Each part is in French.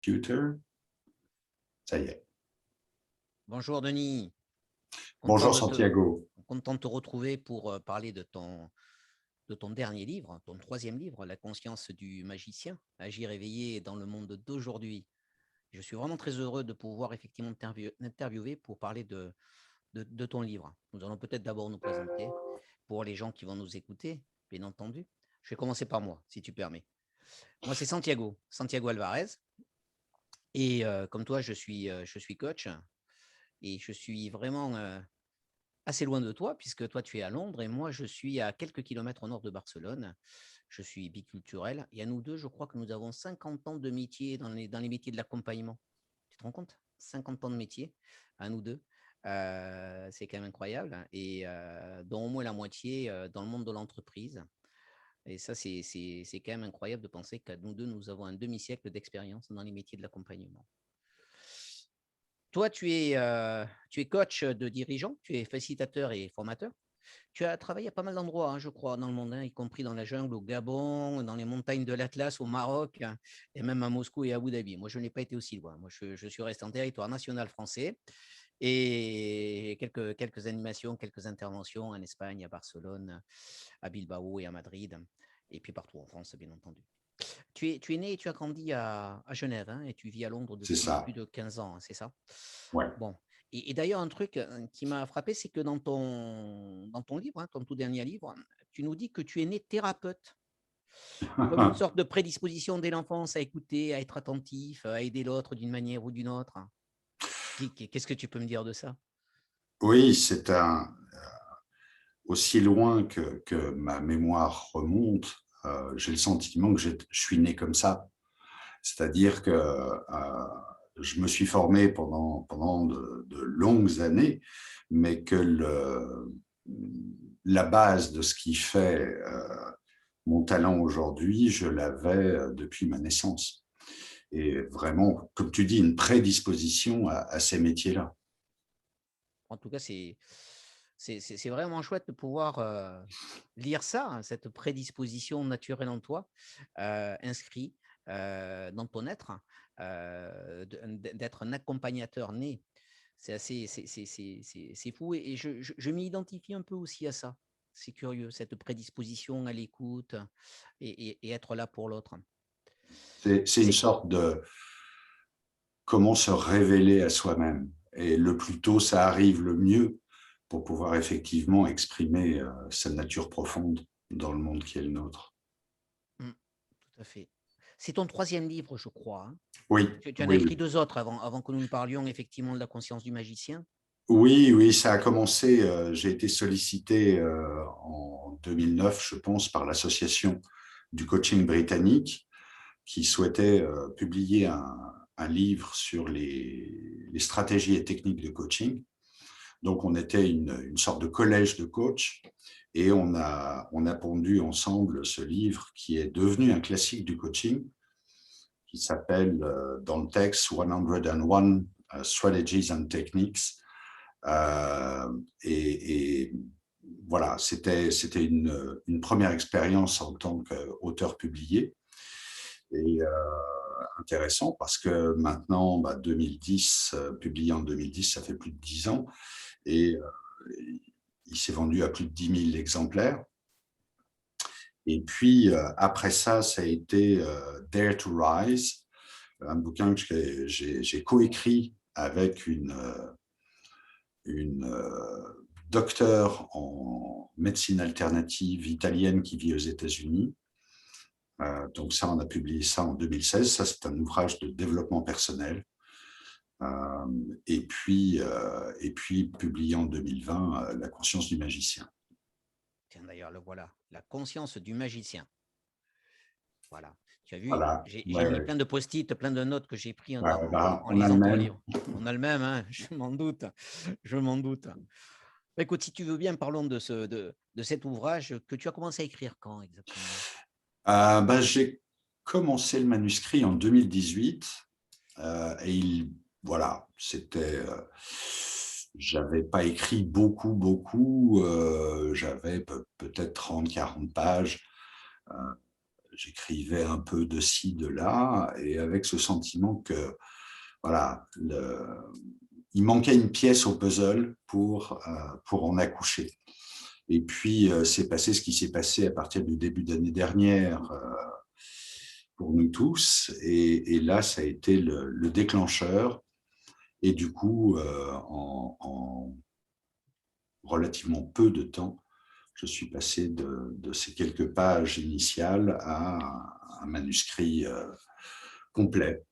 computer. Ça y est. Bonjour Denis, content Bonjour de te, Santiago. content de te retrouver pour parler de ton dernier livre, ton troisième livre, La conscience du magicien, agir éveillé dans le monde d'aujourd'hui. Je suis vraiment très heureux de pouvoir effectivement t'interviewer pour parler de ton livre. Nous allons peut-être d'abord nous présenter pour les gens qui vont nous écouter, bien entendu. Je vais commencer par moi, si tu permets. Moi, c'est Santiago Alvarez. Et comme toi, je suis coach et je suis vraiment assez loin de toi, puisque toi, tu es à Londres et moi, je suis à quelques kilomètres au nord de Barcelone. Je suis biculturel. Et à nous deux, je crois que nous avons 50 ans de métier dans les métiers de l'accompagnement. Tu te rends compte? 50 ans de métier à nous deux. C'est quand même incroyable. Et dont au moins la moitié dans le monde de l'entreprise. Et ça, c'est quand même incroyable de penser qu'à nous deux, nous avons un demi-siècle d'expérience dans les métiers de l'accompagnement. Toi, tu es coach de dirigeants, tu es facilitateur et formateur. Tu as travaillé à pas mal d'endroits, hein, je crois, dans le monde, hein, y compris dans la jungle au Gabon, dans les montagnes de l'Atlas au Maroc, hein, et même à Moscou et à Abu Dhabi. Moi, je n'ai pas été aussi loin. Moi, je suis resté en territoire national français et quelques animations, quelques interventions en Espagne, à Barcelone, à Bilbao et à Madrid, et puis partout en France, bien entendu. Tu es né et tu as grandi à Genève, hein, et tu vis à Londres C'est depuis plus ça. de 15 ans, hein, c'est ça? Ouais. Bon. Et d'ailleurs, un truc qui m'a frappé, c'est que dans ton livre, hein, ton tout dernier livre, tu nous dis que tu es né thérapeute, comme une sorte de prédisposition dès l'enfance à écouter, à être attentif, à aider l'autre d'une manière ou d'une autre. Qu'est-ce que tu peux me dire de ça? Oui, aussi loin que ma mémoire remonte, j'ai le sentiment que je suis né comme ça. C'est-à-dire que je me suis formé pendant de longues années, mais que la base de ce qui fait mon talent aujourd'hui, je l'avais depuis ma naissance. Et vraiment, comme tu dis, une prédisposition à ces métiers-là. En tout cas, c'est vraiment chouette de pouvoir lire ça, hein, cette prédisposition naturelle en toi, inscrit dans ton être, d'être un accompagnateur né. C'est fou et je m'identifie un peu aussi à ça. C'est curieux, cette prédisposition à l'écoute et être là pour l'autre. C'est une C'est sorte de comment se révéler à soi-même. Et le plus tôt ça arrive, le mieux pour pouvoir effectivement exprimer sa nature profonde dans le monde qui est le nôtre. Tout à fait. C'est ton troisième livre, je crois, hein. Oui, Tu en as oui, écrit oui. deux autres avant que nous ne parlions effectivement de la conscience du magicien. Oui, oui, ça a commencé. J'ai été sollicité en 2009, je pense, par l'association du coaching britannique qui souhaitait publier un livre sur les stratégies et techniques de coaching. Donc, on était une sorte de collège de coach et on a pondu ensemble ce livre qui est devenu un classique du coaching, qui s'appelle dans le texte 101 Strategies and Techniques. Euh, et voilà, c'était une première expérience en tant qu'auteur publié. Et intéressant parce que maintenant, 2010, publié en 2010, ça fait plus de 10 ans. Et il s'est vendu à plus de 10 000 exemplaires. Et puis, après ça, ça a été Dare to Rise, un bouquin que j'ai coécrit avec une docteure en médecine alternative italienne qui vit aux États-Unis. Donc ça, on a publié ça en 2016. Ça, c'est un ouvrage de développement personnel. Et puis, publié en 2020, La conscience du magicien. Tiens, d'ailleurs, le voilà, la conscience du magicien. Voilà. Tu as vu, Voilà, j'ai ouais, mis ouais. plein de post-it, plein de notes que j'ai pris Ouais, en on a le lisant ton même. livre. On a le même, hein, je m'en doute. Je m'en doute. Écoute, si tu veux bien, parlons de cet ouvrage que tu as commencé à écrire quand exactement? J'ai commencé le manuscrit en 2018 et voilà, j'avais pas écrit beaucoup, j'avais peut-être 30, 40 pages. Euh, j'écrivais un peu de ci, de là, et avec ce sentiment que voilà, il manquait une pièce au puzzle pour en accoucher. Et puis, c'est passé ce qui s'est passé à partir du début d'année dernière pour nous tous. Et là, ça a été le déclencheur. Et du coup, en relativement peu de temps, je suis passé de ces quelques pages initiales à un manuscrit complet.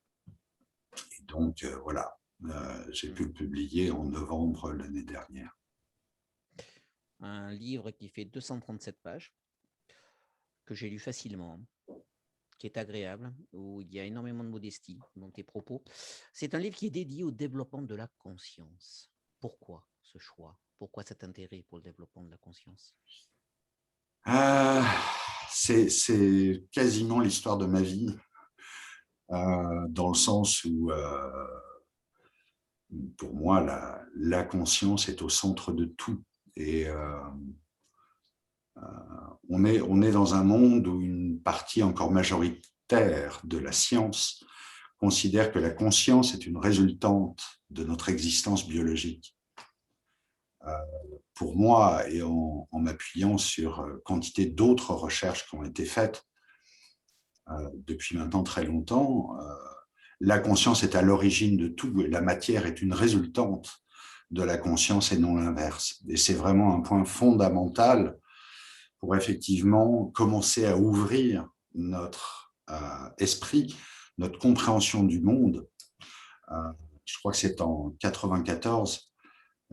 Et donc, voilà, j'ai pu le publier en novembre l'année dernière. Un livre qui fait 237 pages, que j'ai lu facilement, qui est agréable, où il y a énormément de modestie dans tes propos. C'est un livre qui est dédié au développement de la conscience. Pourquoi ce choix? Pourquoi cet intérêt pour le développement de la conscience? C'est quasiment l'histoire de ma vie, dans le sens où, pour moi, la conscience est au centre de tout. Et on est dans un monde où une partie encore majoritaire de la science considère que la conscience est une résultante de notre existence biologique. Pour moi, et en m'appuyant sur quantité d'autres recherches qui ont été faites depuis maintenant très longtemps, la conscience est à l'origine de tout et la matière est une résultante de la conscience et non l'inverse. Et c'est vraiment un point fondamental pour effectivement commencer à ouvrir notre esprit, notre compréhension du monde. Je crois que c'est en 94,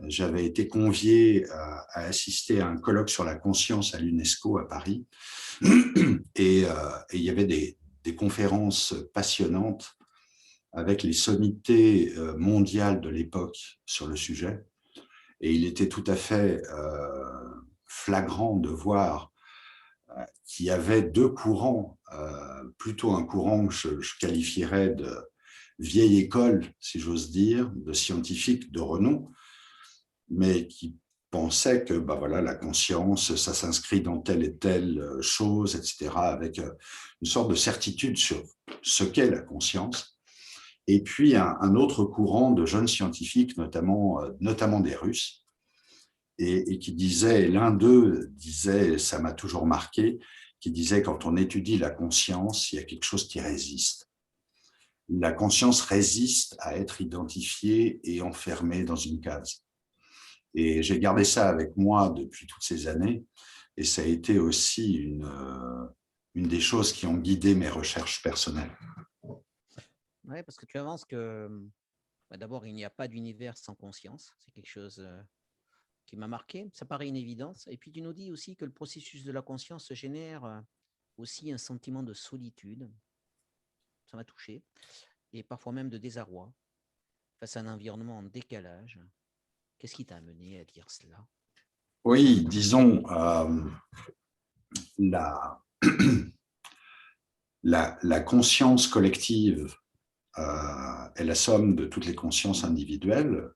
j'avais été convié à assister à un colloque sur la conscience à l'UNESCO à Paris. Et il y avait des conférences passionnantes avec les sommités mondiales de l'époque sur le sujet. Et il était tout à fait flagrant de voir qu'il y avait deux courants, plutôt un courant que je qualifierais de vieille école, si j'ose dire, de scientifiques de renom, mais qui pensait que voilà, la conscience, ça s'inscrit dans telle et telle chose, etc., avec une sorte de certitude sur ce qu'est la conscience. Et puis, un autre courant de jeunes scientifiques, notamment des Russes, et qui disait, l'un d'eux disait, ça m'a toujours marqué, qui disait, quand on étudie la conscience, il y a quelque chose qui résiste. La conscience résiste à être identifiée et enfermée dans une case. Et j'ai gardé ça avec moi depuis toutes ces années. Et ça a été aussi une des choses qui ont guidé mes recherches personnelles. Oui, parce que tu avances que d'abord, il n'y a pas d'univers sans conscience. C'est quelque chose qui m'a marqué. Ça paraît une évidence. Et puis, tu nous dis aussi que le processus de la conscience génère aussi un sentiment de solitude. Ça m'a touché. Et parfois même de désarroi face à un environnement en décalage. Qu'est-ce qui t'a amené à dire cela? Oui, disons, la conscience collective est la somme de toutes les consciences individuelles,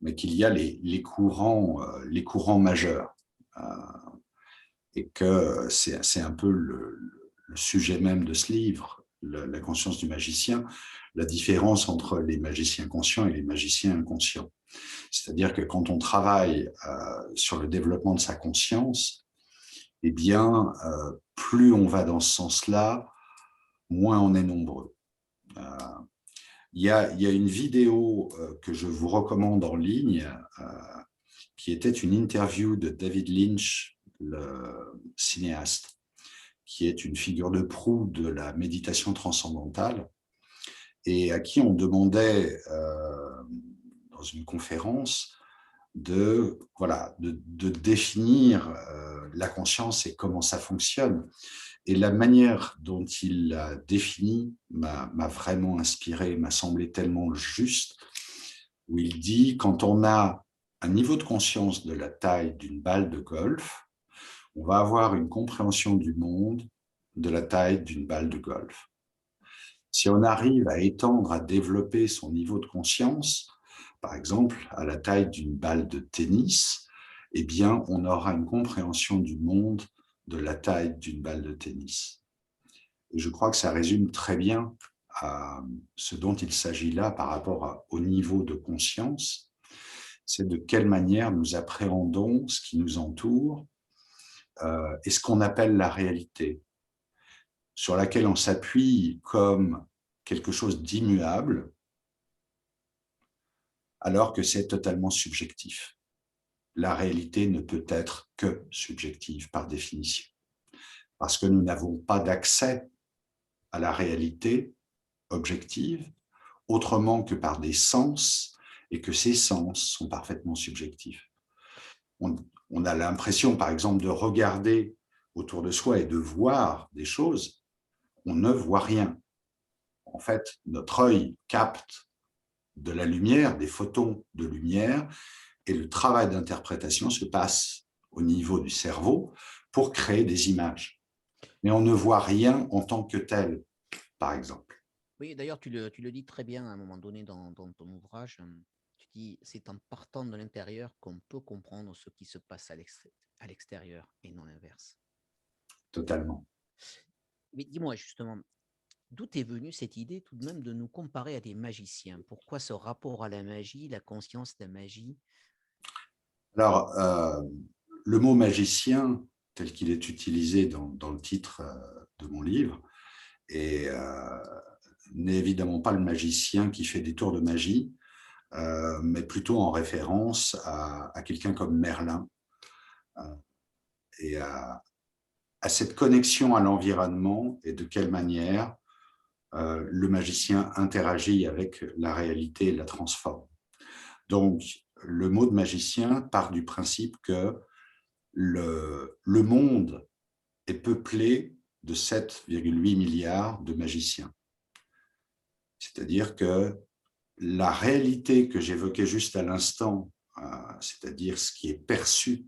mais qu'il y a les courants majeurs. Et que c'est un peu le sujet même de ce livre, la conscience du magicien, la différence entre les magiciens conscients et les magiciens inconscients. C'est-à-dire que quand on travaille sur le développement de sa conscience, eh bien, plus on va dans ce sens-là, moins on est nombreux. Il y a une vidéo que je vous recommande en ligne, qui était une interview de David Lynch, le cinéaste, qui est une figure de proue de la méditation transcendantale, et à qui on demandait, dans une conférence, de définir la conscience et comment ça fonctionne. Et la manière dont il l'a défini m'a vraiment inspiré, m'a semblé tellement juste, où il dit, quand on a un niveau de conscience de la taille d'une balle de golf, on va avoir une compréhension du monde de la taille d'une balle de golf. Si on arrive à étendre, à développer son niveau de conscience, par exemple à la taille d'une balle de tennis, eh bien, on aura une compréhension du monde de la taille d'une balle de tennis. Et je crois que ça résume très bien ce dont il s'agit là par rapport au niveau de conscience, c'est de quelle manière nous appréhendons ce qui nous entoure et ce qu'on appelle la réalité, sur laquelle on s'appuie comme quelque chose d'immuable, alors que c'est totalement subjectif. La réalité ne peut être que subjective par définition, parce que nous n'avons pas d'accès à la réalité objective autrement que par des sens, et que ces sens sont parfaitement subjectifs. On a l'impression, par exemple, de regarder autour de soi et de voir des choses, on ne voit rien. En fait, notre œil capte de la lumière, des photons de lumière, et le travail d'interprétation se passe au niveau du cerveau pour créer des images. Mais on ne voit rien en tant que tel, par exemple. Oui, d'ailleurs, tu le dis très bien à un moment donné dans ton ouvrage. Tu dis, c'est en partant de l'intérieur qu'on peut comprendre ce qui se passe à l'extérieur et non l'inverse. Totalement. Mais dis-moi justement, d'où est venue cette idée tout de même de nous comparer à des magiciens? Pourquoi ce rapport à la magie, la conscience de la magie? Alors, le mot magicien, tel qu'il est utilisé dans le titre de mon livre, n'est évidemment pas le magicien qui fait des tours de magie, mais plutôt en référence à quelqu'un comme Merlin et à cette connexion à l'environnement et de quelle manière le magicien interagit avec la réalité et la transforme. Donc, le mot de magicien part du principe que le monde est peuplé de 7,8 milliards de magiciens. C'est-à-dire que la réalité que j'évoquais juste à l'instant, c'est-à-dire ce qui est perçu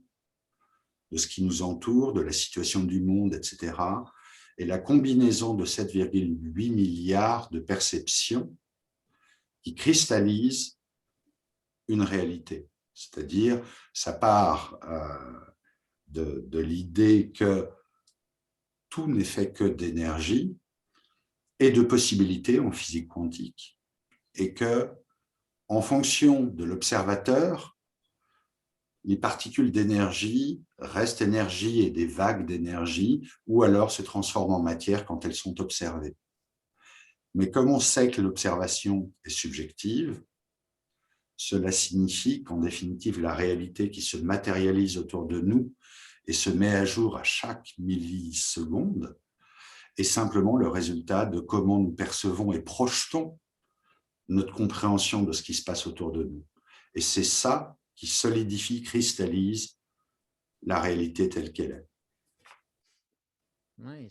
de ce qui nous entoure, de la situation du monde, etc., et la combinaison de 7,8 milliards de perceptions qui cristallisent une réalité. C'est-à-dire, ça part de l'idée que tout n'est fait que d'énergie et de possibilités en physique quantique, et que, en fonction de l'observateur, les particules d'énergie restent énergie et des vagues d'énergie, ou alors se transforment en matière quand elles sont observées. Mais comme on sait que l'observation est subjective, cela signifie qu'en définitive, la réalité qui se matérialise autour de nous et se met à jour à chaque milliseconde est simplement le résultat de comment nous percevons et projetons notre compréhension de ce qui se passe autour de nous. Et c'est ça qui solidifie, cristallise la réalité telle qu'elle est. Oui,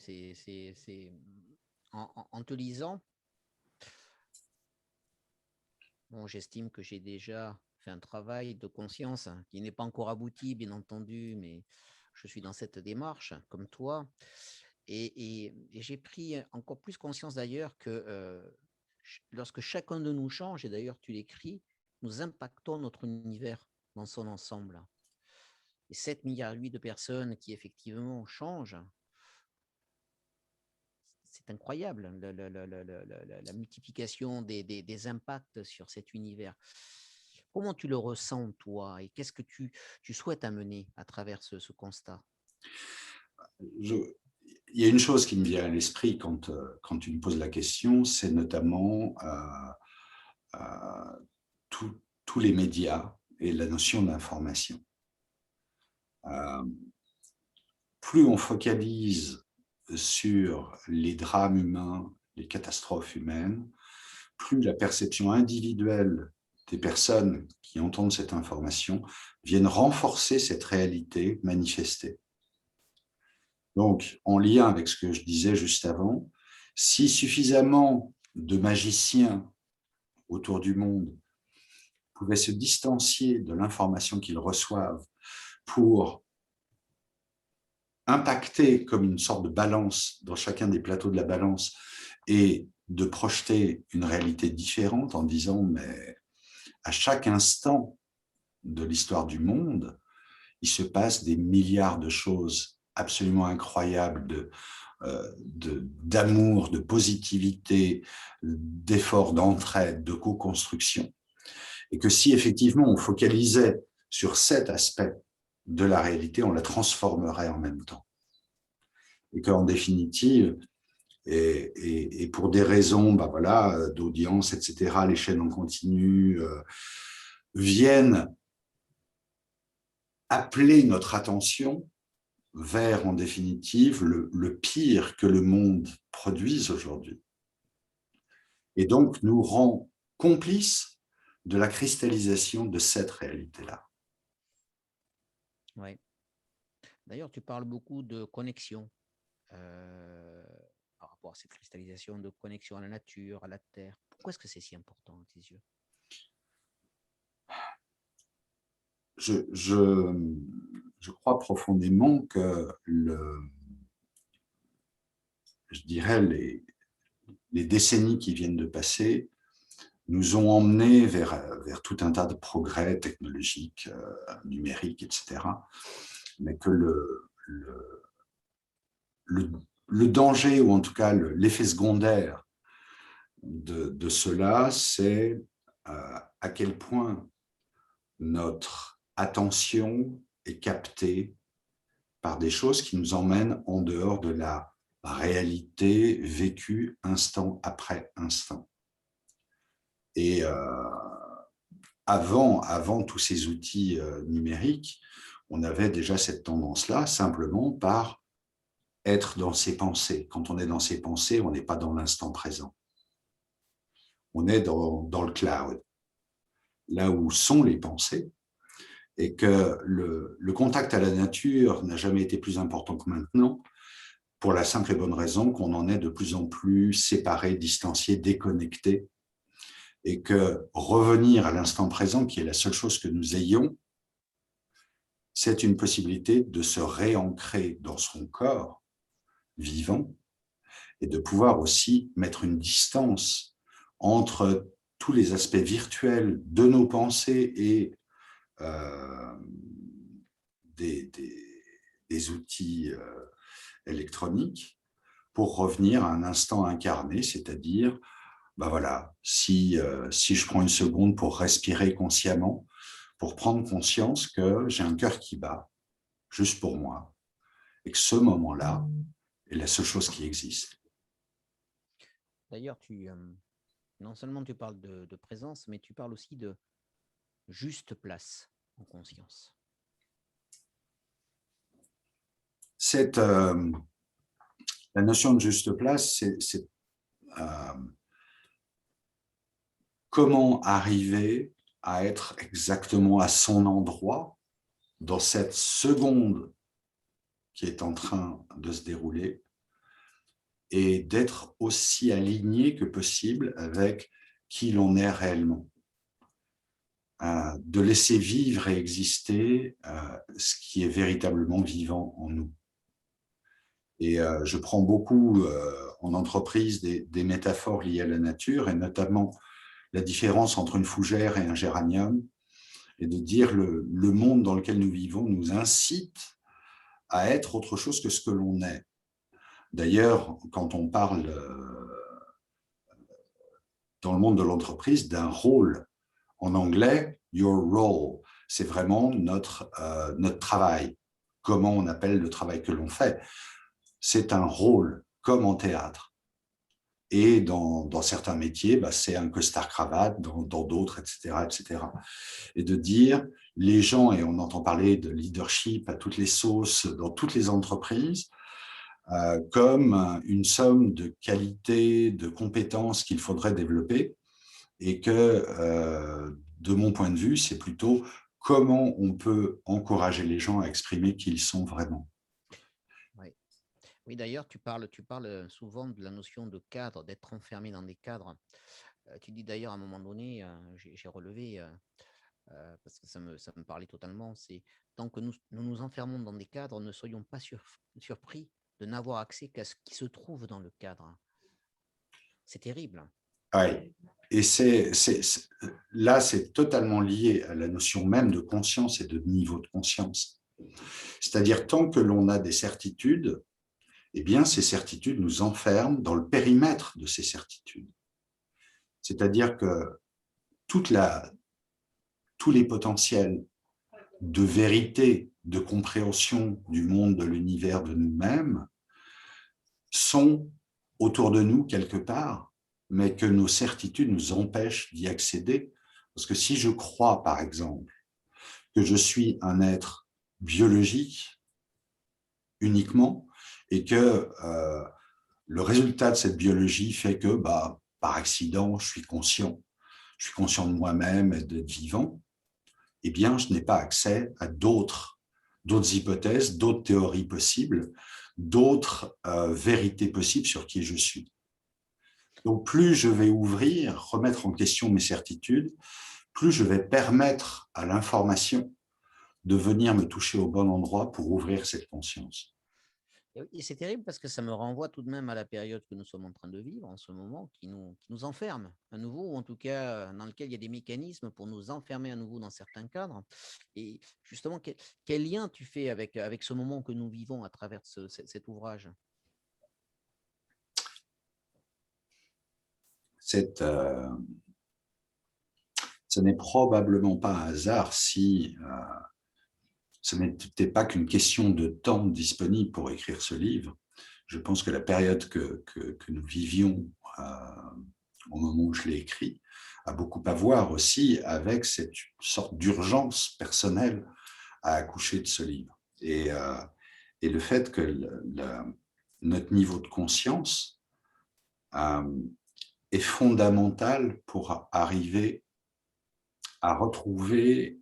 en te lisant, bon, j'estime que j'ai déjà fait un travail de conscience qui n'est pas encore abouti, bien entendu, mais je suis dans cette démarche, comme toi. Et j'ai pris encore plus conscience d'ailleurs que lorsque chacun de nous change, et d'ailleurs tu l'écris, nous impactons notre univers dans son ensemble. Et 7 milliards de personnes qui effectivement changent, c'est incroyable, la multiplication des impacts sur cet univers. Comment tu le ressens, toi, et qu'est-ce que tu souhaites amener à travers ce constat? Il y a une chose qui me vient à l'esprit quand tu me poses la question, c'est notamment tous les médias et la notion d'information. Plus on focalise sur les drames humains, les catastrophes humaines, plus la perception individuelle des personnes qui entendent cette information viennent renforcer cette réalité manifestée. Donc, en lien avec ce que je disais juste avant, si suffisamment de magiciens autour du monde pouvaient se distancier de l'information qu'ils reçoivent pour impacter comme une sorte de balance dans chacun des plateaux de la balance et de projeter une réalité différente en disant mais à chaque instant de l'histoire du monde, il se passe des milliards de choses absolument incroyable d'amour, de positivité, d'effort, d'entraide, de co-construction. Et que si effectivement on focalisait sur cet aspect de la réalité, on la transformerait en même temps. Et qu'en définitive, et pour des raisons voilà, d'audience, etc., les chaînes en continu viennent appeler notre attention vers, en définitive, le pire que le monde produise aujourd'hui. Et donc, nous rend complices de la cristallisation de cette réalité-là. Oui. D'ailleurs, tu parles beaucoup de connexion par rapport à cette cristallisation, de connexion à la nature, à la terre. Pourquoi est-ce que c'est si important à tes yeux? Je crois profondément que je dirais les décennies qui viennent de passer nous ont emmenés vers tout un tas de progrès technologiques, numériques, etc. Mais que le danger, ou en tout cas l'effet secondaire de cela, c'est à quel point notre attention est captée par des choses qui nous emmènent en dehors de la réalité vécue instant après instant. Et avant tous ces outils numériques, on avait déjà cette tendance-là, simplement par être dans ses pensées. Quand on est dans ses pensées, on n'est pas dans l'instant présent. On est dans le cloud, là où sont les pensées, et que le contact à la nature n'a jamais été plus important que maintenant, pour la simple et bonne raison qu'on en est de plus en plus séparés, distanciés, déconnectés, et que revenir à l'instant présent, qui est la seule chose que nous ayons, c'est une possibilité de se réancrer dans son corps vivant et de pouvoir aussi mettre une distance entre tous les aspects virtuels de nos pensées et des outils électroniques pour revenir à un instant incarné, c'est-à-dire, voilà, si je prends une seconde pour respirer consciemment, pour prendre conscience que j'ai un cœur qui bat, juste pour moi, et que ce moment-là est la seule chose qui existe. D'ailleurs, non seulement tu parles de présence, mais tu parles aussi de juste place en conscience. La notion de juste place, c'est comment arriver à être exactement à son endroit dans cette seconde qui est en train de se dérouler et d'être aussi aligné que possible avec qui l'on est réellement. De laisser vivre et exister ce qui est véritablement vivant en nous. Et je prends beaucoup en entreprise des métaphores liées à la nature, et notamment la différence entre une fougère et un géranium, et de dire le monde dans lequel nous vivons nous incite à être autre chose que ce que l'on est. D'ailleurs, quand on parle dans le monde de l'entreprise d'un rôle, en anglais, your role, c'est vraiment notre travail. Comment on appelle le travail que l'on fait? C'est un rôle, comme en théâtre. Et dans certains métiers, c'est un costard-cravate, dans d'autres, etc., etc. Et de dire, les gens, et on entend parler de leadership à toutes les sauces, dans toutes les entreprises, comme une somme de qualités, de compétences qu'il faudrait développer, et que, de mon point de vue, c'est plutôt comment on peut encourager les gens à exprimer qui ils sont vraiment. Oui, d'ailleurs, tu parles souvent de la notion de cadre, d'être enfermé dans des cadres. Tu dis d'ailleurs à un moment donné, j'ai relevé, parce que ça me parlait totalement, c'est tant que nous enfermons dans des cadres, ne soyons pas surpris de n'avoir accès qu'à ce qui se trouve dans le cadre. C'est terrible. Oui, et là, c'est totalement lié à la notion même de conscience et de niveau de conscience. C'est-à-dire, tant que l'on a des certitudes, eh bien, ces certitudes nous enferment dans le périmètre de ces certitudes. C'est-à-dire que tous les potentiels de vérité, de compréhension du monde, de l'univers, de nous-mêmes, sont autour de nous quelque part, mais que nos certitudes nous empêchent d'y accéder. Parce que si je crois, par exemple, que je suis un être biologique uniquement, et que le résultat de cette biologie fait que, par accident, je suis conscient de moi-même et d'être vivant, eh bien, je n'ai pas accès à d'autres hypothèses, d'autres théories possibles, d'autres vérités possibles sur qui je suis. Donc, plus je vais remettre en question mes certitudes, plus je vais permettre à l'information de venir me toucher au bon endroit pour ouvrir cette conscience. Et c'est terrible parce que ça me renvoie tout de même à la période que nous sommes en train de vivre en ce moment, qui nous enferme à nouveau, ou en tout cas dans lequel il y a des mécanismes pour nous enfermer à nouveau dans certains cadres. Et justement, quel lien tu fais avec ce moment que nous vivons à travers cet ouvrage? Ce n'est probablement pas un hasard si ce n'était pas qu'une question de temps disponible pour écrire ce livre. Je pense que la période que nous vivions au moment où je l'ai écrit a beaucoup à voir aussi avec cette sorte d'urgence personnelle à accoucher de ce livre. Et le fait que notre niveau de conscience est fondamental pour arriver à retrouver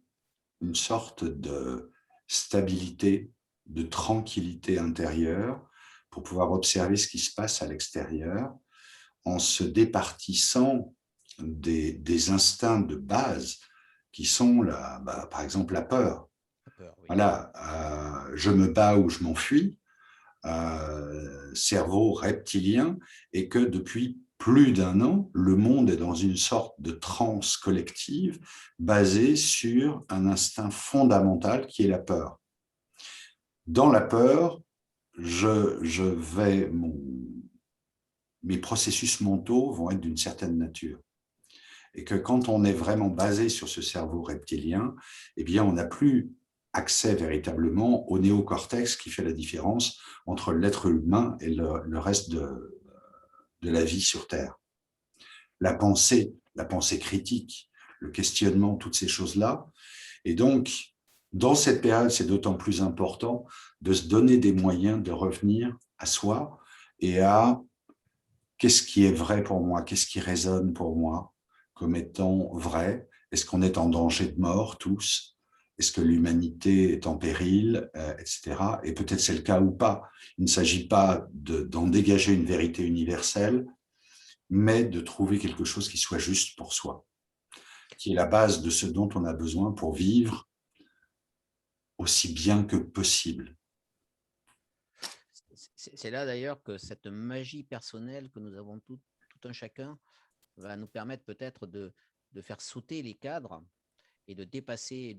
une sorte de stabilité, de tranquillité intérieure pour pouvoir observer ce qui se passe à l'extérieur en se départissant des instincts de base qui sont, par exemple, la peur. La peur, oui. Voilà, je me bats ou je m'enfuis, cerveau reptilien, et que depuis plus d'un an, le monde est dans une sorte de transe collective basée sur un instinct fondamental qui est la peur. Dans la peur, mes processus mentaux vont être d'une certaine nature. Et que quand on est vraiment basé sur ce cerveau reptilien, eh bien, on n'a plus accès véritablement au néocortex qui fait la différence entre l'être humain et le reste de la vie sur Terre. La pensée critique, le questionnement, toutes ces choses-là. Et donc, dans cette période, c'est d'autant plus important de se donner des moyens de revenir à soi et à qu'est-ce qui est vrai pour moi, qu'est-ce qui résonne pour moi comme étant vrai. Est-ce qu'on est en danger de mort tous? Est-ce que l'humanité est en péril, etc. Et peut-être c'est le cas ou pas. Il ne s'agit pas d'en dégager une vérité universelle, mais de trouver quelque chose qui soit juste pour soi, qui est la base de ce dont on a besoin pour vivre aussi bien que possible. C'est là d'ailleurs que cette magie personnelle que nous avons tout un chacun va nous permettre peut-être de faire sauter les cadres et de dépasser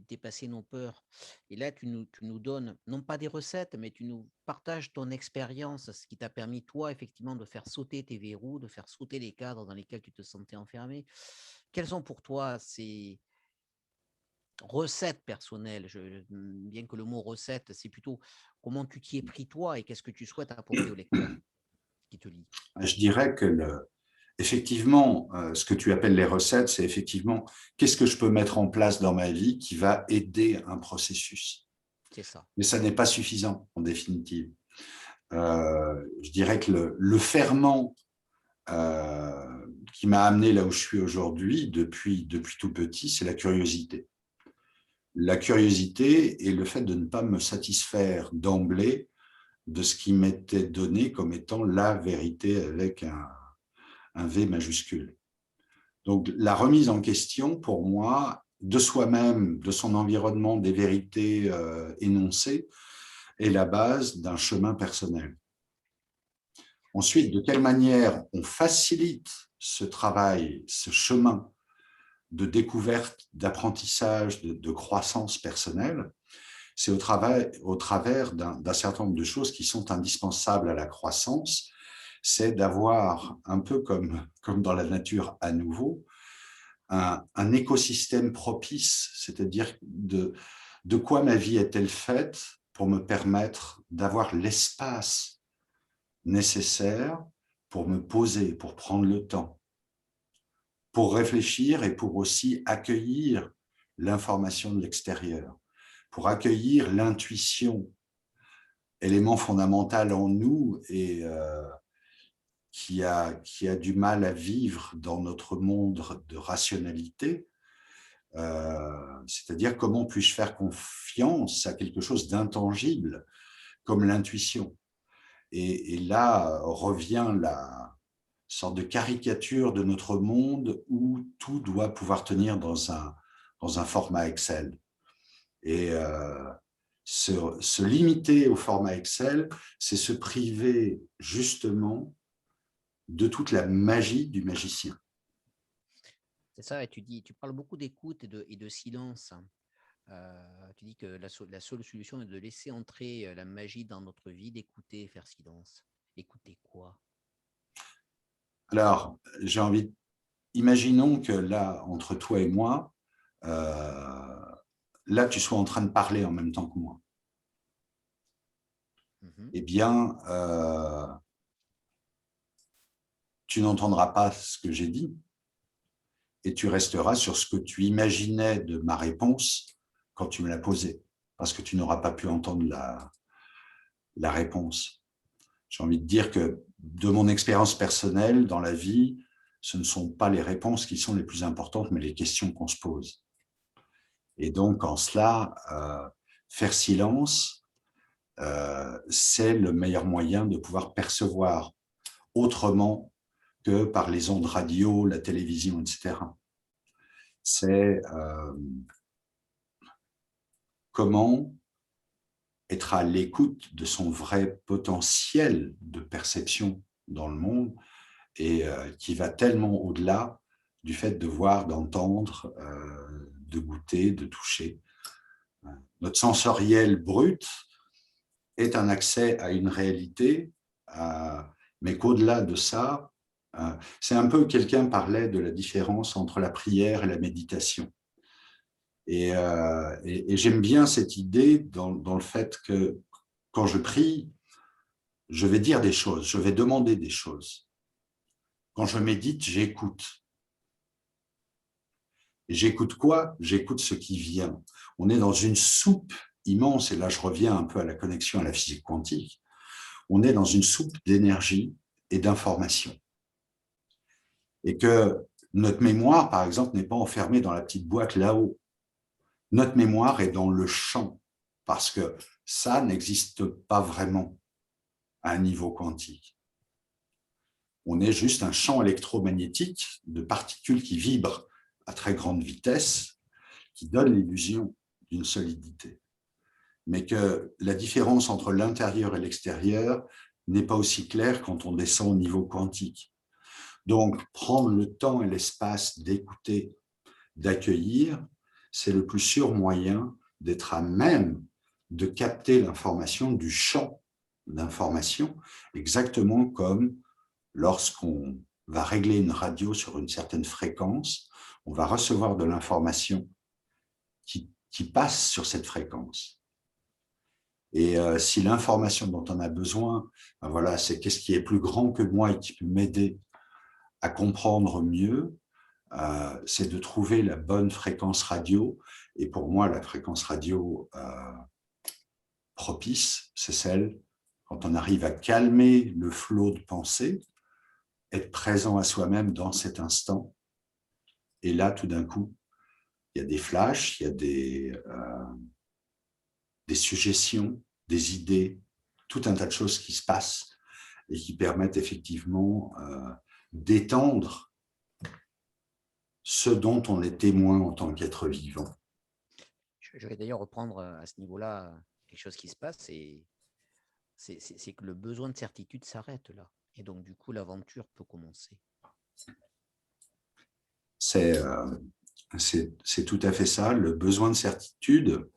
nos peurs. Et là, tu nous donnes, non pas des recettes, mais tu nous partages ton expérience, ce qui t'a permis, toi, effectivement, de faire sauter tes verrous, de faire sauter les cadres dans lesquels tu te sentais enfermé. Quelles sont pour toi ces recettes personnelles, bien que le mot recette, c'est plutôt comment tu t'y es pris toi et qu'est-ce que tu souhaites apporter au lecteur qui te lit? Je dirais que effectivement, ce que tu appelles les recettes, c'est effectivement qu'est-ce que je peux mettre en place dans ma vie qui va aider un processus. C'est ça. Mais ça n'est pas suffisant, en définitive. Je dirais que le ferment qui m'a amené là où je suis aujourd'hui, depuis tout petit, c'est la curiosité. La curiosité et le fait de ne pas me satisfaire d'emblée de ce qui m'était donné comme étant la vérité avec un V majuscule. Donc, la remise en question, pour moi, de soi-même, de son environnement, des vérités énoncées, est la base d'un chemin personnel. Ensuite, de quelle manière on facilite ce travail, ce chemin de découverte, d'apprentissage, de croissance personnelle, c'est au travers d'un certain nombre de choses qui sont indispensables à la croissance, c'est d'avoir, un peu comme dans la nature à nouveau, un écosystème propice, c'est-à-dire de quoi ma vie est-elle faite pour me permettre d'avoir l'espace nécessaire pour me poser, pour prendre le temps, pour réfléchir et pour aussi accueillir l'information de l'extérieur, pour accueillir l'intuition, élément fondamental en nous et qui a du mal à vivre dans notre monde de rationalité. C'est-à-dire comment puis-je faire confiance à quelque chose d'intangible comme l'intuition. Et là revient la sorte de caricature de notre monde où tout doit pouvoir tenir dans un format Excel. Et se limiter au format Excel, c'est se priver justement de toute la magie du magicien. C'est ça, et tu parles beaucoup d'écoute et de silence. Tu dis que la seule solution est de laisser entrer la magie dans notre vie, d'écouter et faire silence. Écouter quoi? Alors, j'ai envie, imaginons que là, entre toi et moi, là, tu sois en train de parler en même temps que moi. Mhm. Eh bien, tu n'entendras pas ce que j'ai dit et tu resteras sur ce que tu imaginais de ma réponse quand tu me l'as posée, parce que tu n'auras pas pu entendre la réponse. J'ai envie de dire que de mon expérience personnelle dans la vie, ce ne sont pas les réponses qui sont les plus importantes, mais les questions qu'on se pose. Et donc, en cela, faire silence, c'est le meilleur moyen de pouvoir percevoir autrement que par les ondes radio, la télévision, etc. C'est comment être à l'écoute de son vrai potentiel de perception dans le monde et qui va tellement au-delà du fait de voir, d'entendre, de goûter, de toucher. Notre sensoriel brut est un accès à une réalité, mais qu'au-delà de ça, c'est un peu, quelqu'un parlait de la différence entre la prière et la méditation. Et j'aime bien cette idée dans le fait que quand je prie, je vais dire des choses, je vais demander des choses. Quand je médite, j'écoute. Et j'écoute quoi? J'écoute ce qui vient. On est dans une soupe immense, et là je reviens un peu à la connexion à la physique quantique. On est dans une soupe d'énergie et d'information. Et que notre mémoire, par exemple, n'est pas enfermée dans la petite boîte là-haut. Notre mémoire est dans le champ, parce que ça n'existe pas vraiment à un niveau quantique. On est juste un champ électromagnétique de particules qui vibrent à très grande vitesse, qui donne l'illusion d'une solidité. Mais que la différence entre l'intérieur et l'extérieur n'est pas aussi claire quand on descend au niveau quantique. Donc, prendre le temps et l'espace d'écouter, d'accueillir, c'est le plus sûr moyen d'être à même de capter l'information du champ d'information, exactement comme lorsqu'on va régler une radio sur une certaine fréquence, on va recevoir de l'information qui passe sur cette fréquence. Et si l'information dont on a besoin, ben voilà, c'est qu'est-ce qui est plus grand que moi et qui peut m'aider à comprendre mieux, c'est de trouver la bonne fréquence radio. Et pour moi, la fréquence radio propice, c'est celle quand on arrive à calmer le flot de pensée, être présent à soi-même dans cet instant. Et là, tout d'un coup, il y a des flashs, il y a des suggestions, des idées, tout un tas de choses qui se passent et qui permettent effectivement d'étendre ce dont on est témoin en tant qu'être vivant. Je vais d'ailleurs reprendre à ce niveau-là quelque chose qui se passe, et c'est que le besoin de certitude s'arrête là. Et donc, du coup, l'aventure peut commencer. C'est tout à fait ça, le besoin de certitude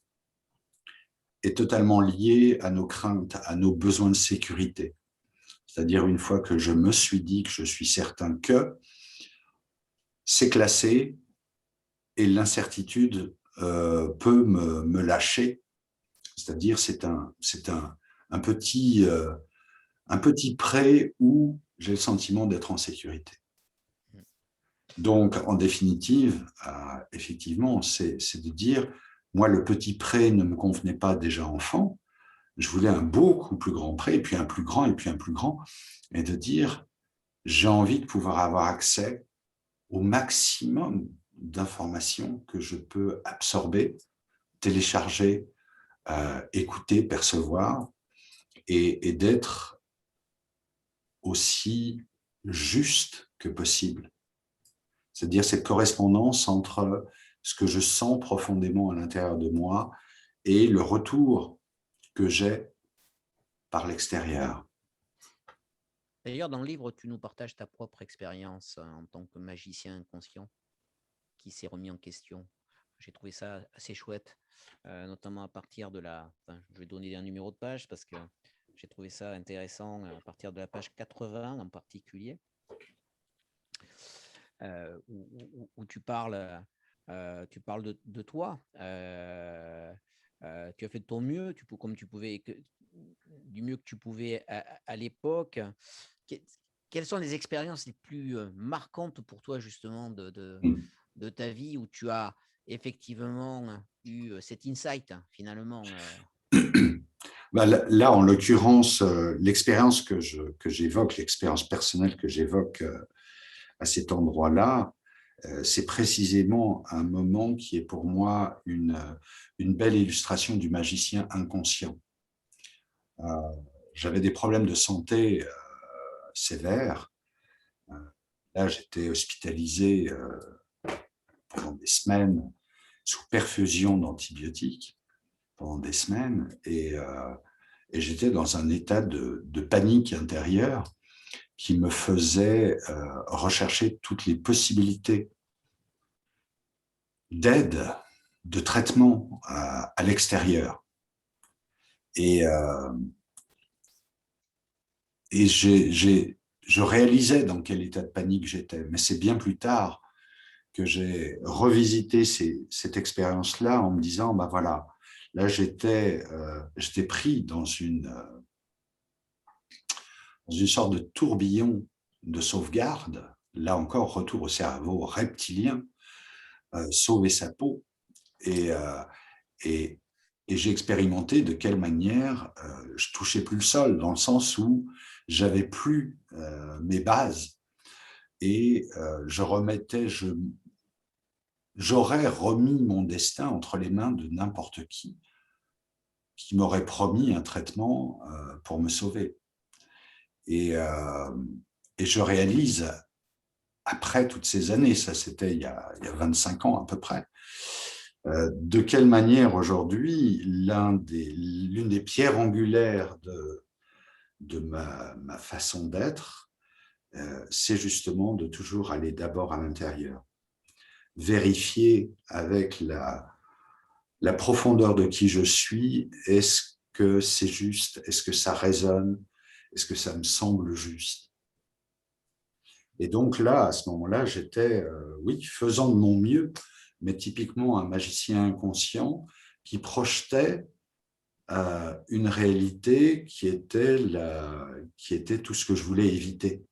est totalement lié à nos craintes, à nos besoins de sécurité. C'est-à-dire, une fois que je me suis dit que je suis certain que, c'est classé et l'incertitude peut me lâcher. C'est-à-dire, c'est un petit prêt où j'ai le sentiment d'être en sécurité. Donc, en définitive, effectivement, c'est de dire, moi, le petit prêt ne me convenait pas déjà enfant, je voulais un beaucoup plus grand prêt, et puis un plus grand, et puis un plus grand, et de dire, j'ai envie de pouvoir avoir accès au maximum d'informations que je peux absorber, télécharger, écouter, percevoir, et d'être aussi juste que possible. C'est-à-dire cette correspondance entre ce que je sens profondément à l'intérieur de moi et le retour que j'ai par l'extérieur. D'ailleurs, dans le livre, tu nous partages ta propre expérience en tant que magicien inconscient qui s'est remis en question. J'ai trouvé ça assez chouette, notamment à partir de la... Enfin, je vais donner un numéro de page parce que j'ai trouvé ça intéressant à partir de la page 80 en particulier, où tu parles de toi. Tu as fait de ton mieux, comme tu pouvais, du mieux que tu pouvais à l'époque. Quelles sont les expériences les plus marquantes pour toi, justement, de ta vie où tu as effectivement eu cet insight, finalement Bah, là, en l'occurrence, l'expérience que j'évoque, l'expérience personnelle que j'évoque à cet endroit-là, c'est précisément un moment qui est pour moi une belle illustration du magicien inconscient. J'avais des problèmes de santé sévères. Là, j'étais hospitalisé pendant des semaines sous perfusion d'antibiotiques pendant des semaines et j'étais dans un état de panique intérieure qui me faisait rechercher toutes les possibilités d'aide, de traitement à l'extérieur. Et je réalisais dans quel état de panique j'étais, mais c'est bien plus tard que j'ai revisité cette expérience-là en me disant, bah voilà, là j'étais pris dans une sorte de tourbillon de sauvegarde, là encore retour au cerveau reptilien, sauver sa peau, et, et, et j'ai expérimenté de quelle manière je touchais plus le sol, dans le sens où j'avais plus mes bases, et j'aurais remis mon destin entre les mains de n'importe qui m'aurait promis un traitement pour me sauver. Et je réalise, après toutes ces années, ça c'était il y a 25 ans à peu près, de quelle manière aujourd'hui, l'une des pierres angulaires de ma façon d'être, c'est justement de toujours aller d'abord à l'intérieur, vérifier avec la profondeur de qui je suis, est-ce que c'est juste, est-ce que ça résonne, est-ce que ça me semble juste. Et donc là, à ce moment-là, j'étais, oui, faisant de mon mieux, mais typiquement un magicien inconscient qui projetait une réalité qui était tout ce que je voulais éviter.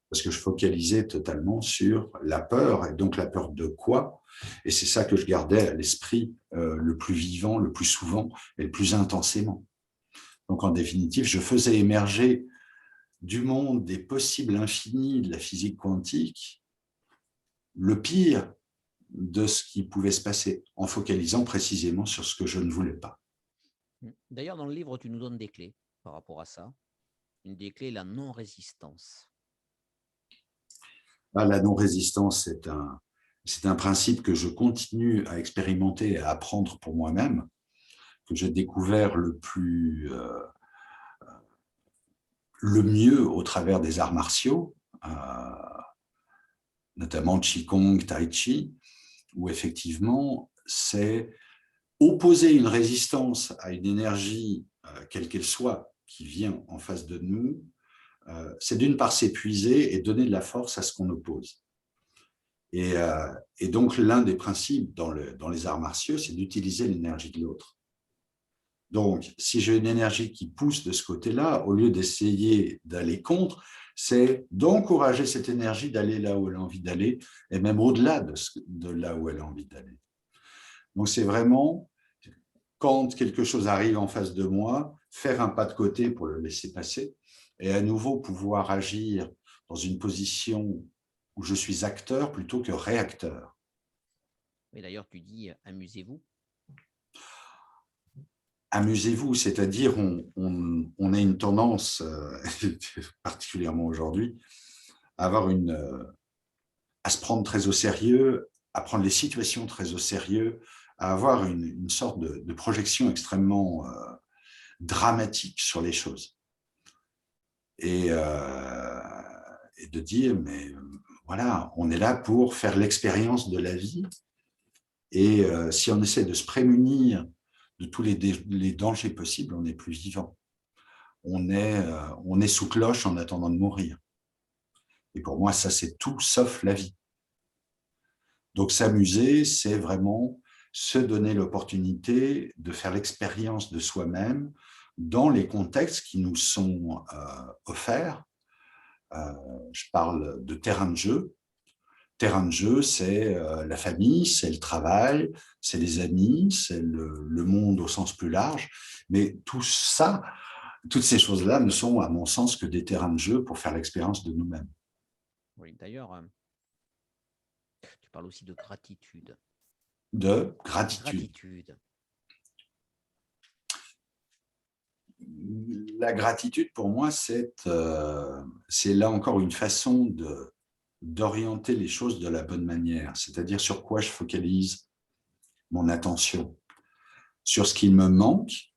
Parce que je focalisais totalement sur la peur, et donc la peur de quoi? Et c'est ça que je gardais à l'esprit le plus vivant, le plus souvent et le plus intensément. Donc en définitive, je faisais émerger du monde des possibles infinis de la physique quantique le pire de ce qui pouvait se passer, en focalisant précisément sur ce que je ne voulais pas. D'ailleurs, dans le livre, tu nous donnes des clés par rapport à ça. Une des clés, la non-résistance. La non-résistance, c'est un principe que je continue à expérimenter et à apprendre pour moi-même, que j'ai découvert le mieux au travers des arts martiaux, notamment Qigong, Tai Chi, où effectivement, c'est opposer une résistance à une énergie, quelle qu'elle soit, qui vient en face de nous, c'est d'une part s'épuiser et donner de la force à ce qu'on oppose. Et donc, l'un des principes dans les arts martiaux, c'est d'utiliser l'énergie de l'autre. Donc, si j'ai une énergie qui pousse de ce côté-là, au lieu d'essayer d'aller contre, c'est d'encourager cette énergie d'aller là où elle a envie d'aller, et même au-delà de là où elle a envie d'aller. Donc, c'est vraiment, quand quelque chose arrive en face de moi, faire un pas de côté pour le laisser passer, et à nouveau pouvoir agir dans une position où je suis acteur plutôt que réacteur. Et d'ailleurs, tu dis amusez-vous. Amusez-vous, c'est-à-dire on a une tendance, particulièrement aujourd'hui, à se prendre très au sérieux, à prendre les situations très au sérieux, à avoir une sorte de projection extrêmement dramatique sur les choses. Et de dire, mais voilà, on est là pour faire l'expérience de la vie. Et si on essaie de se prémunir de tous les dangers possibles, on n'est plus vivant. On est sous cloche en attendant de mourir. Et pour moi, ça, c'est tout sauf la vie. Donc, s'amuser, c'est vraiment se donner l'opportunité de faire l'expérience de soi-même dans les contextes qui nous sont offerts. Je parle de terrain de jeu. Terrain de jeu, c'est la famille, c'est le travail, c'est les amis, c'est le monde au sens plus large. Mais tout ça, toutes ces choses-là ne sont, à mon sens, que des terrains de jeu pour faire l'expérience de nous-mêmes. Oui, d'ailleurs, tu parles aussi de gratitude. De gratitude. Gratitude. La gratitude, pour moi, c'est là encore une façon d'orienter les choses de la bonne manière, c'est-à-dire sur quoi je focalise mon attention, sur ce qui me manque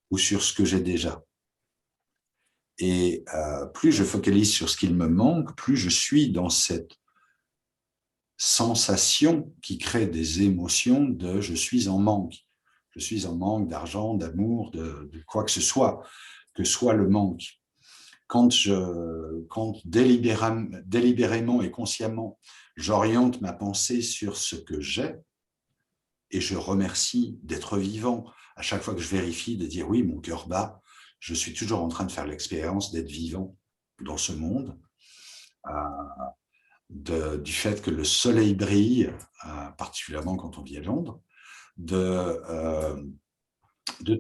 ou sur ce que j'ai déjà. Et plus je focalise sur ce qu'il me manque, plus je suis dans cette sensation qui crée des émotions de je suis en manque. Je suis en manque d'argent, d'amour, de quoi que ce soit le manque. Quand délibérément et consciemment, j'oriente ma pensée sur ce que j'ai et je remercie d'être vivant. À chaque fois que je vérifie, de dire oui, mon cœur bat, je suis toujours en train de faire l'expérience d'être vivant dans ce monde, du fait que le soleil brille, particulièrement quand on vit à Londres, de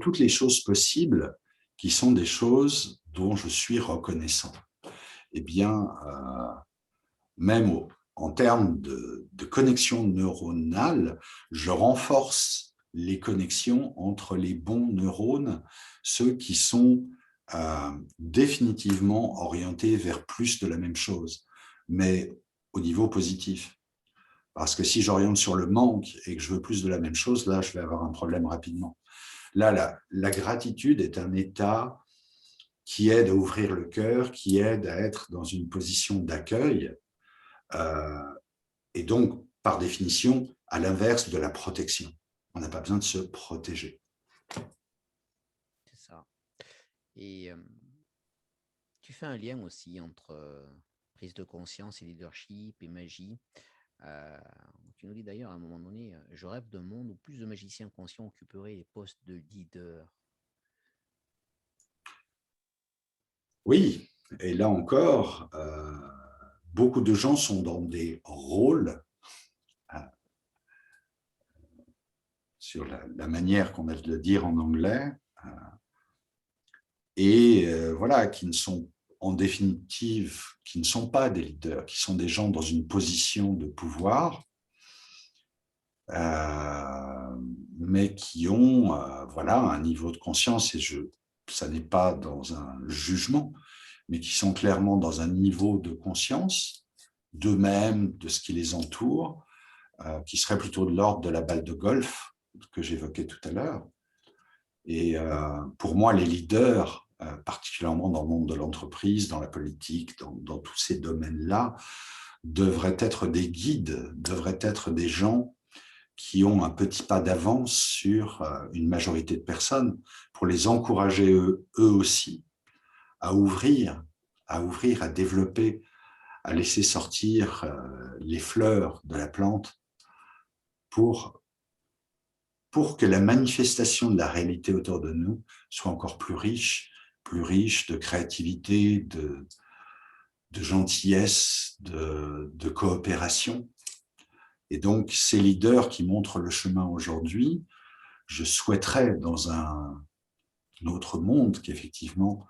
toutes les choses possibles qui sont des choses dont je suis reconnaissant. Eh bien, même en termes de connexion neuronale, je renforce les connexions entre les bons neurones, ceux qui sont définitivement orientés vers plus de la même chose, mais au niveau positif. Parce que si j'oriente sur le manque et que je veux plus de la même chose, là, je vais avoir un problème rapidement. Là, la gratitude est un état qui aide à ouvrir le cœur, qui aide à être dans une position d'accueil, et donc, par définition, à l'inverse de la protection. On n'a pas besoin de se protéger. C'est ça. Et tu fais un lien aussi entre prise de conscience et leadership et magie. Tu nous dis d'ailleurs à un moment donné, je rêve d'un monde où plus de magiciens conscients occuperaient les postes de leader. Oui, et là encore, beaucoup de gens sont dans des rôles, sur la manière qu'on a de le dire en anglais, et voilà, qui ne sont en définitive, qui ne sont pas des leaders, qui sont des gens dans une position de pouvoir, mais qui ont voilà, un niveau de conscience, et ça n'est pas dans un jugement, mais qui sont clairement dans un niveau de conscience d'eux-mêmes, de ce qui les entoure, qui serait plutôt de l'ordre de la balle de golf que j'évoquais tout à l'heure. Et pour moi, les leaders, particulièrement dans le monde de l'entreprise, dans la politique, dans tous ces domaines-là, devraient être des guides, devraient être des gens qui ont un petit pas d'avance sur une majorité de personnes, pour les encourager eux aussi à ouvrir, à développer, à laisser sortir les fleurs de la plante pour que la manifestation de la réalité autour de nous soit encore plus riche de créativité, de gentillesse, de coopération. Et donc, ces leaders qui montrent le chemin aujourd'hui, je souhaiterais dans un autre monde qu'effectivement,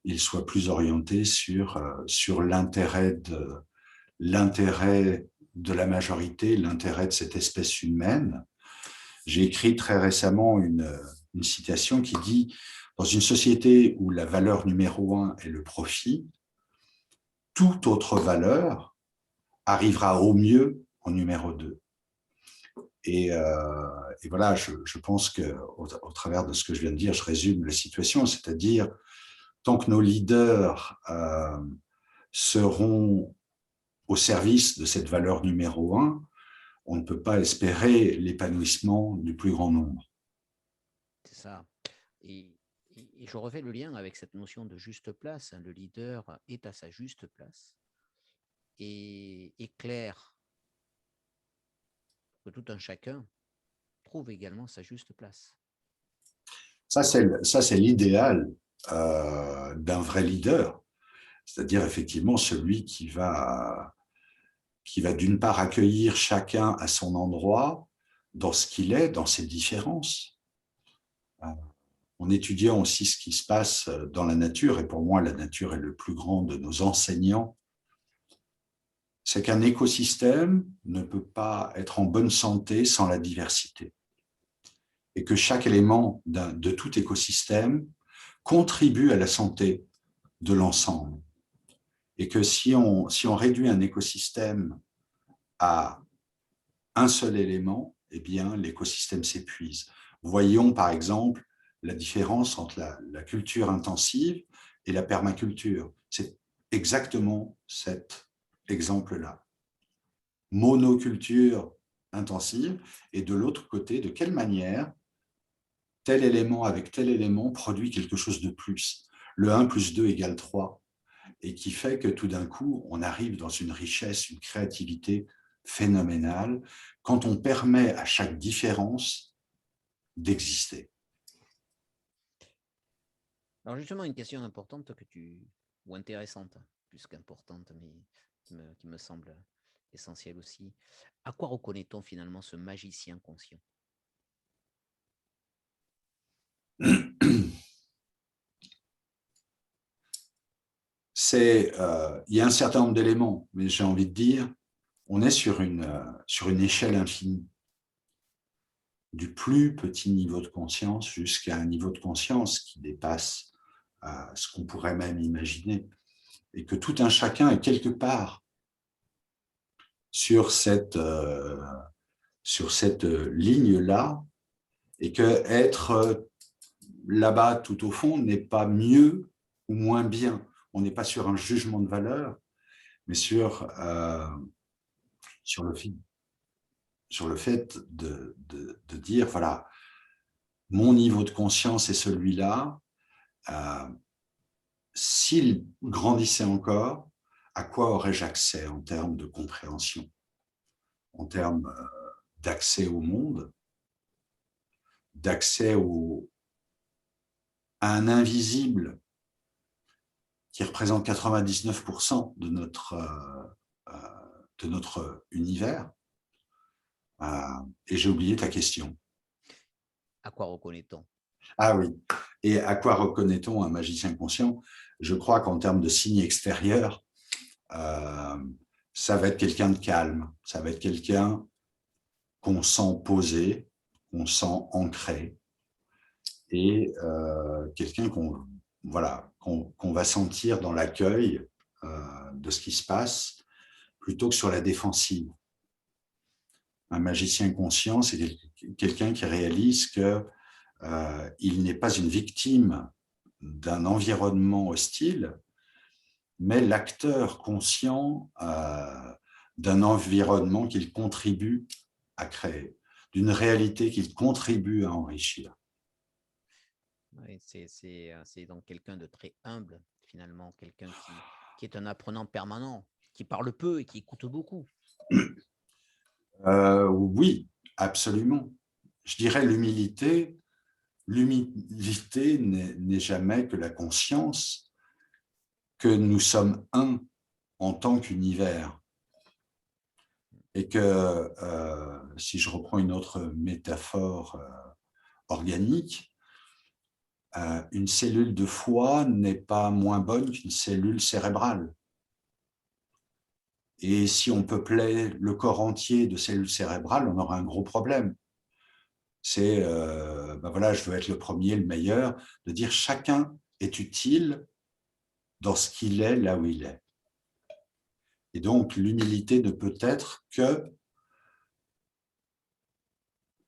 ils soient plus orientés sur l'intérêt de la majorité, l'intérêt de cette espèce humaine. J'ai écrit très récemment une citation qui dit « Dans une société où la valeur numéro 1 est le profit, toute autre valeur arrivera au mieux en numéro 2. » Et voilà, je pense qu'au travers de ce que je viens de dire, je résume la situation, c'est-à-dire tant que nos leaders seront au service de cette valeur numéro 1, on ne peut pas espérer l'épanouissement du plus grand nombre. C'est ça. Et, et je refais le lien avec cette notion de juste place. Le leader est à sa juste place et éclaire que tout un chacun trouve également sa juste place. Ça, c'est l'idéal d'un vrai leader, c'est-à-dire effectivement celui qui va d'une part accueillir chacun à son endroit, dans ce qu'il est, dans ses différences. En étudiant aussi ce qui se passe dans la nature, et pour moi la nature est le plus grand de nos enseignants, c'est qu'un écosystème ne peut pas être en bonne santé sans la diversité. Et que chaque élément de tout écosystème contribue à la santé de l'ensemble. Et que si on réduit un écosystème à un seul élément, eh bien, l'écosystème s'épuise. Voyons par exemple la différence entre la culture intensive et la permaculture. C'est exactement cet exemple-là. Monoculture intensive, et de l'autre côté, de quelle manière tel élément avec tel élément produit quelque chose de plus. Le 1 plus 2 égale 3, et qui fait que tout d'un coup, on arrive dans une richesse, une créativité phénoménale, quand on permet à chaque différence d'exister. Alors justement, une question importante ou intéressante, plus qu'importante, mais qui me semble essentielle aussi. À quoi reconnaît-on finalement ce magicien conscient? Il y a un certain nombre d'éléments, mais j'ai envie de dire, on est sur une échelle infinie, du plus petit niveau de conscience jusqu'à un niveau de conscience qui dépasse ce qu'on pourrait même imaginer, et que tout un chacun est quelque part sur cette ligne-là, et que être là-bas tout au fond n'est pas mieux ou moins bien. On n'est pas sur un jugement de valeur, mais sur le fait de dire, voilà, mon niveau de conscience est celui-là. S'il grandissait encore, à quoi aurais-je accès en termes de compréhension, en termes d'accès au monde, d'accès à un invisible qui représente 99% de notre univers. Et j'ai oublié ta question. À quoi reconnaît-on? Ah oui, et à quoi reconnaît-on un magicien conscient? Je crois qu'en termes de signes extérieurs, ça va être quelqu'un de calme, ça va être quelqu'un qu'on sent posé, qu'on sent ancré, et quelqu'un qu'on va sentir dans l'accueil de ce qui se passe, plutôt que sur la défensive. Un magicien conscient, c'est quelqu'un qui réalise que il n'est pas une victime d'un environnement hostile, mais l'acteur conscient d'un environnement qu'il contribue à créer. d'une réalité qu'il contribue à enrichir. Oui, c'est donc quelqu'un de très humble, finalement, quelqu'un qui est un apprenant permanent, qui parle peu et qui écoute beaucoup. Oui, absolument. Je dirais l'humilité n'est jamais que la conscience que nous sommes un en tant qu'univers. Et que, si je reprends une autre métaphore organique, une cellule de foie n'est pas moins bonne qu'une cellule cérébrale. Et si on peuplait le corps entier de cellules cérébrales, on aurait un gros problème. C'est, ben voilà, je veux être le premier, le meilleur, de dire chacun est utile dans ce qu'il est, là où il est. Et donc, l'humilité ne peut être que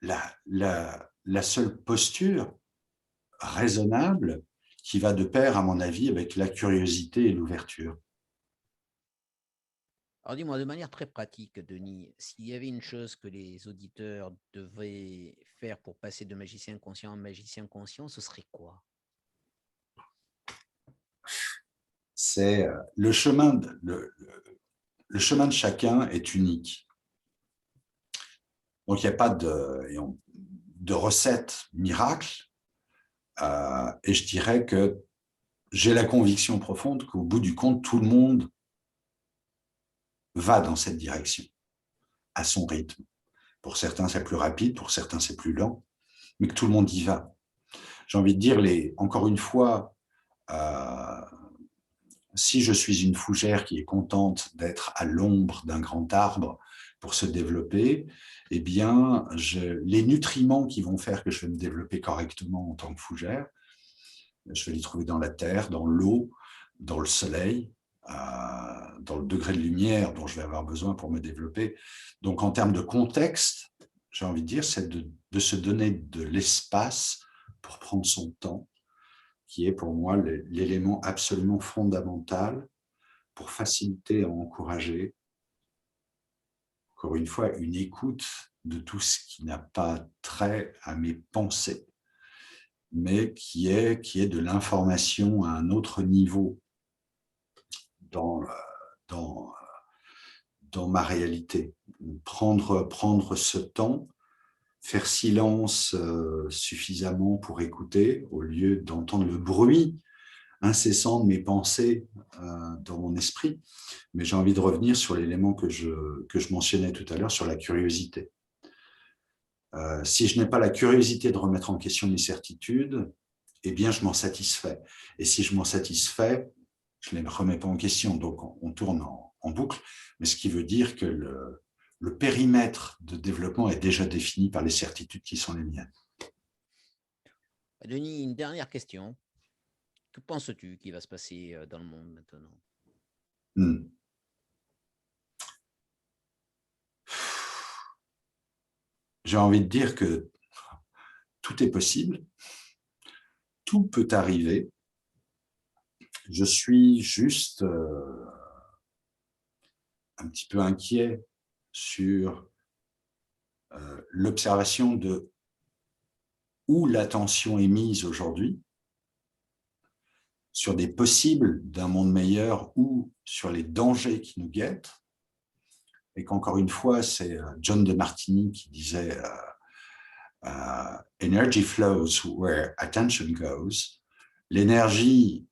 la seule posture raisonnable qui va de pair, à mon avis, avec la curiosité et l'ouverture. Alors dis-moi, de manière très pratique, Denis, s'il y avait une chose que les auditeurs devraient faire pour passer de magicien conscient à magicien conscient, ce serait quoi? C'est le chemin le chemin de chacun est unique. Donc, il n'y a pas de recette miracle. Et je dirais que j'ai la conviction profonde qu'au bout du compte, tout le monde va dans cette direction, à son rythme. Pour certains, c'est plus rapide, pour certains, c'est plus lent, mais que tout le monde y va. J'ai envie de dire, encore une fois, si je suis une fougère qui est contente d'être à l'ombre d'un grand arbre pour se développer, eh bien, les nutriments qui vont faire que je vais me développer correctement en tant que fougère, je vais les trouver dans la terre, dans l'eau, dans le soleil, dans le degré de lumière dont je vais avoir besoin pour me développer. Donc, en termes de contexte, j'ai envie de dire, c'est de se donner de l'espace pour prendre son temps, qui est pour moi l'élément absolument fondamental pour faciliter et encourager, encore une fois, une écoute de tout ce qui n'a pas trait à mes pensées, mais qui est de l'information à un autre niveau dans, dans, dans ma réalité. Prendre ce temps, faire silence suffisamment pour écouter, au lieu d'entendre le bruit incessant de mes pensées dans mon esprit. Mais j'ai envie de revenir sur l'élément que je mentionnais tout à l'heure, sur la curiosité. Si je n'ai pas la curiosité de remettre en question mes certitudes, eh bien, je m'en satisfais. Et si je m'en satisfais, je ne les remets pas en question. Donc, on tourne en boucle. Mais ce qui veut dire que le périmètre de développement est déjà défini par les certitudes qui sont les miennes. Denis, une dernière question. Que penses-tu qui va se passer dans le monde maintenant? J'ai envie de dire que tout est possible, tout peut arriver. Je suis juste un petit peu inquiet sur l'observation de où l'attention est mise aujourd'hui, sur des possibles d'un monde meilleur ou sur les dangers qui nous guettent. Et qu'encore une fois, c'est John de Martini qui disait Energy flows where attention goes. L'énergie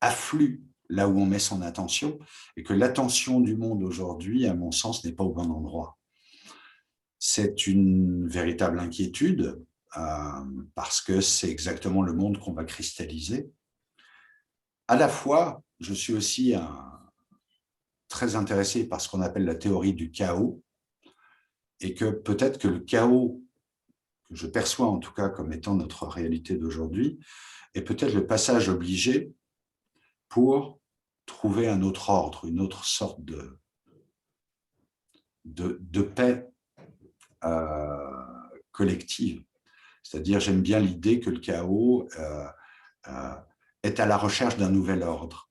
afflue là où on met son attention, et que l'attention du monde aujourd'hui, à mon sens, n'est pas au bon endroit. C'est une véritable inquiétude, parce que c'est exactement le monde qu'on va cristalliser. À la fois, je suis aussi très intéressé par ce qu'on appelle la théorie du chaos, et que peut-être que le chaos, que je perçois en tout cas comme étant notre réalité d'aujourd'hui, est peut-être le passage obligé pour trouver un autre ordre, une autre sorte de paix collective. C'est-à-dire, j'aime bien l'idée que le chaos est à la recherche d'un nouvel ordre.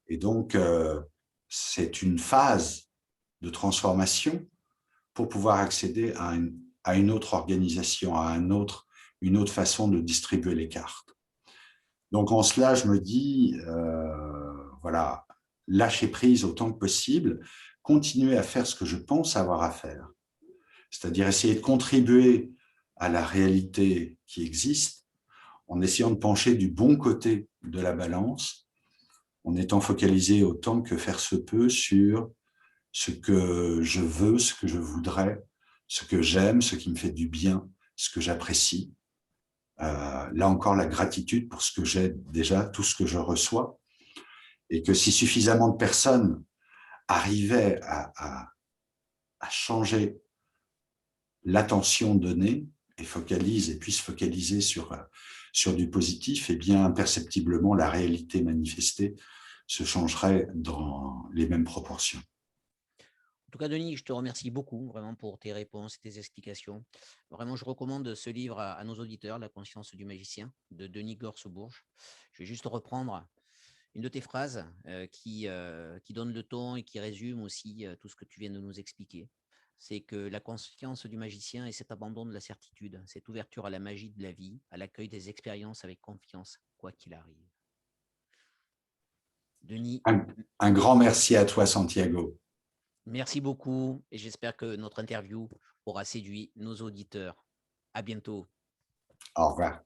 Et donc, c'est une phase de transformation pour pouvoir accéder à une autre organisation, à une autre façon de distribuer les cartes. Donc, en cela, je me dis, voilà, lâcher prise autant que possible, continuer à faire ce que je pense avoir à faire, c'est-à-dire essayer de contribuer à la réalité qui existe en essayant de pencher du bon côté de la balance, en étant focalisé autant que faire se peut sur ce que je veux, ce que je voudrais, ce que j'aime, ce qui me fait du bien, ce que j'apprécie. Là encore, la gratitude pour ce que j'ai déjà, tout ce que je reçois, et que si suffisamment de personnes arrivaient à changer l'attention donnée et puissent focaliser sur du positif, et bien imperceptiblement la réalité manifestée se changerait dans les mêmes proportions. En tout cas, Denis, je te remercie beaucoup vraiment pour tes réponses et tes explications. Vraiment, je recommande ce livre à nos auditeurs, La conscience du magicien, de Denis Gorce-Bourges. Je vais juste reprendre une de tes phrases qui donne le ton et qui résume aussi tout ce que tu viens de nous expliquer. C'est que la conscience du magicien est cet abandon de la certitude, cette ouverture à la magie de la vie, à l'accueil des expériences avec confiance, quoi qu'il arrive. Denis, Un grand merci à toi, Santiago. merci beaucoup et j'espère que notre interview aura séduit nos auditeurs. À bientôt. Au revoir.